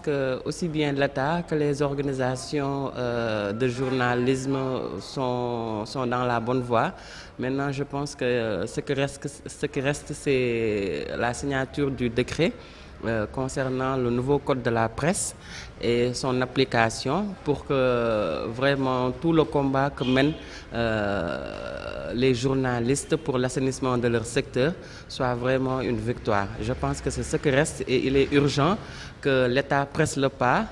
que aussi bien l'État que les organisations de journalisme sont dans la bonne voie. Maintenant, je pense que ce qui reste, c'est la signature du décret concernant le nouveau code de la presse et son application pour que vraiment tout le combat que mènent les journalistes pour l'assainissement de leur secteur soit vraiment une victoire. Je pense que c'est ce qui reste et il est urgent que l'État presse le pas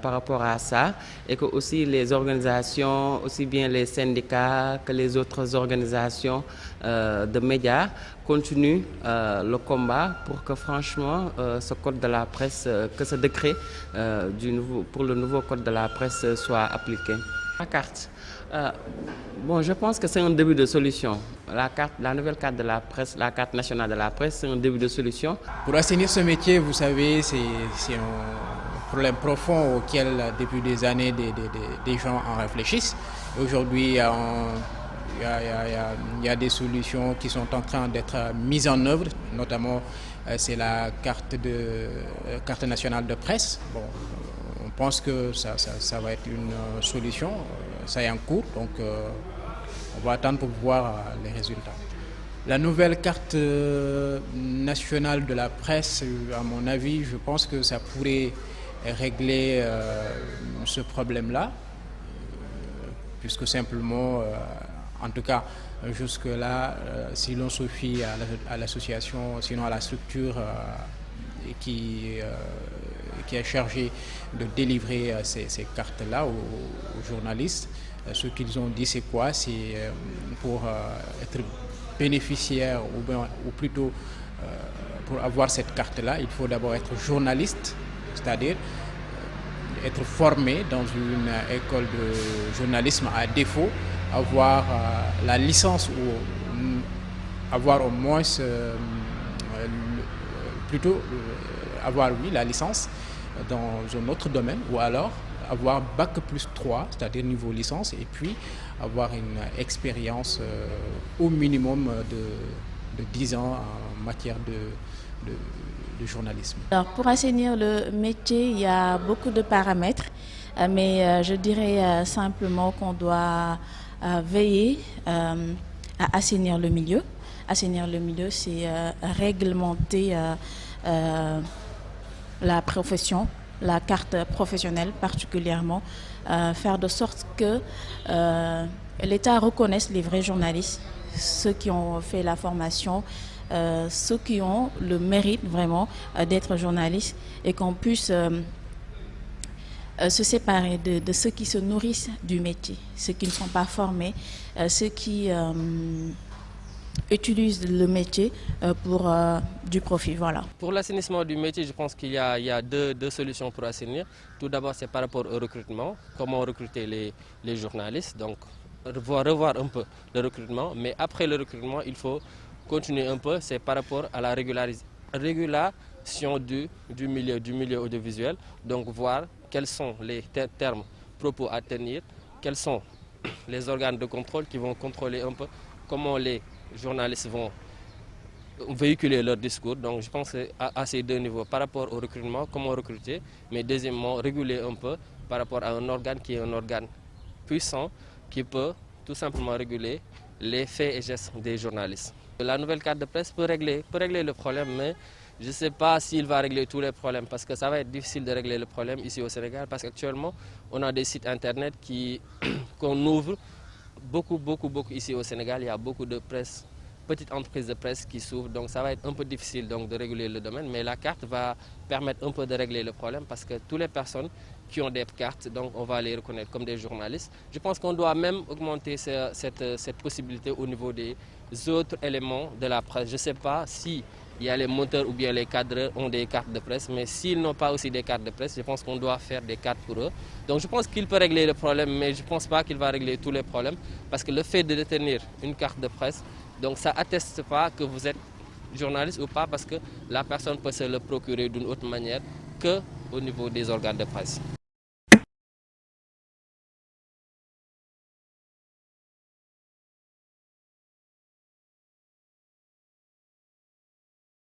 par rapport à ça et que aussi les organisations, aussi bien les syndicats que les autres organisations de médias continuent le combat pour que franchement ce code de la presse, que ce décret pour le nouveau code de la presse soit appliqué. La carte. Bon, je pense que c'est un début de solution. La nouvelle carte de la presse, la carte nationale de la presse, c'est un début de solution. Pour assainir ce métier, vous savez, c'est un problème profond auquel depuis des années des gens en réfléchissent. Aujourd'hui, il y a des solutions qui sont en train d'être mises en œuvre, notamment c'est la carte nationale de presse. Bon, on pense que ça va être une solution, ça est en cours, donc on va attendre pour voir les résultats. La nouvelle carte nationale de la presse, à mon avis, je pense que ça pourrait régler ce problème-là, puisque simplement, en tout cas, jusque-là, si l'on se fie à l'association, sinon à la structure qui est chargée de délivrer ces cartes-là aux journalistes, ce qu'ils ont dit, c'est quoi? C'est pour être bénéficiaire ou plutôt pour avoir cette carte-là, il faut d'abord être journaliste, c'est-à-dire être formé dans une école de journalisme, à défaut avoir la licence ou avoir au moins avoir la licence dans un autre domaine, ou alors avoir bac plus 3, c'est-à-dire niveau licence, et puis avoir une expérience au minimum de 10 ans en matière de journalisme. Alors, pour assainir le métier, il y a beaucoup de paramètres, mais je dirais simplement qu'on doit veiller à assainir le milieu. Assainir le milieu, c'est réglementer la profession, la carte professionnelle particulièrement, faire de sorte que l'État reconnaisse les vrais journalistes, ceux qui ont fait la formation, ceux qui ont le mérite vraiment d'être journalistes, et qu'on puisse se séparer de ceux qui se nourrissent du métier, ceux qui ne sont pas formés, ceux qui utilisent le métier pour du profit. Voilà. Pour l'assainissement du métier, je pense qu'il y a deux solutions pour assainir. Tout d'abord, c'est par rapport au recrutement, comment recruter les journalistes, donc revoir un peu le recrutement, mais après le recrutement, il faut continuer un peu, c'est par rapport à la régulation du milieu audiovisuel, donc voir quels sont les termes, propos à tenir, quels sont les organes de contrôle qui vont contrôler un peu comment les journalistes vont véhiculer leur discours. Donc je pense à ces deux niveaux, par rapport au recrutement, comment recruter, mais deuxièmement réguler un peu par rapport à un organe qui est un organe puissant qui peut tout simplement réguler les faits et gestes des journalistes. La nouvelle carte de presse peut régler le problème, mais je ne sais pas s'il va régler tous les problèmes, parce que ça va être difficile de régler le problème ici au Sénégal, parce qu'actuellement on a des sites internet qu'on ouvre beaucoup ici au Sénégal. Il y a beaucoup de presse, petites entreprises de presse qui s'ouvrent, donc ça va être un peu difficile donc, de réguler le domaine, mais la carte va permettre un peu de régler le problème, parce que toutes les personnes qui ont des cartes, donc on va les reconnaître comme des journalistes. Je pense qu'on doit même augmenter cette possibilité au niveau des autres éléments de la presse. Je ne sais pas si il y a les monteurs ou bien les cadreurs ont des cartes de presse, mais s'ils n'ont pas aussi des cartes de presse, je pense qu'on doit faire des cartes pour eux. Donc je pense qu'il peut régler le problème, mais je ne pense pas qu'il va régler tous les problèmes, parce que le fait de détenir une carte de presse, donc ça atteste pas que vous êtes journaliste ou pas, parce que la personne peut se le procurer d'une autre manière qu'au niveau des organes de presse.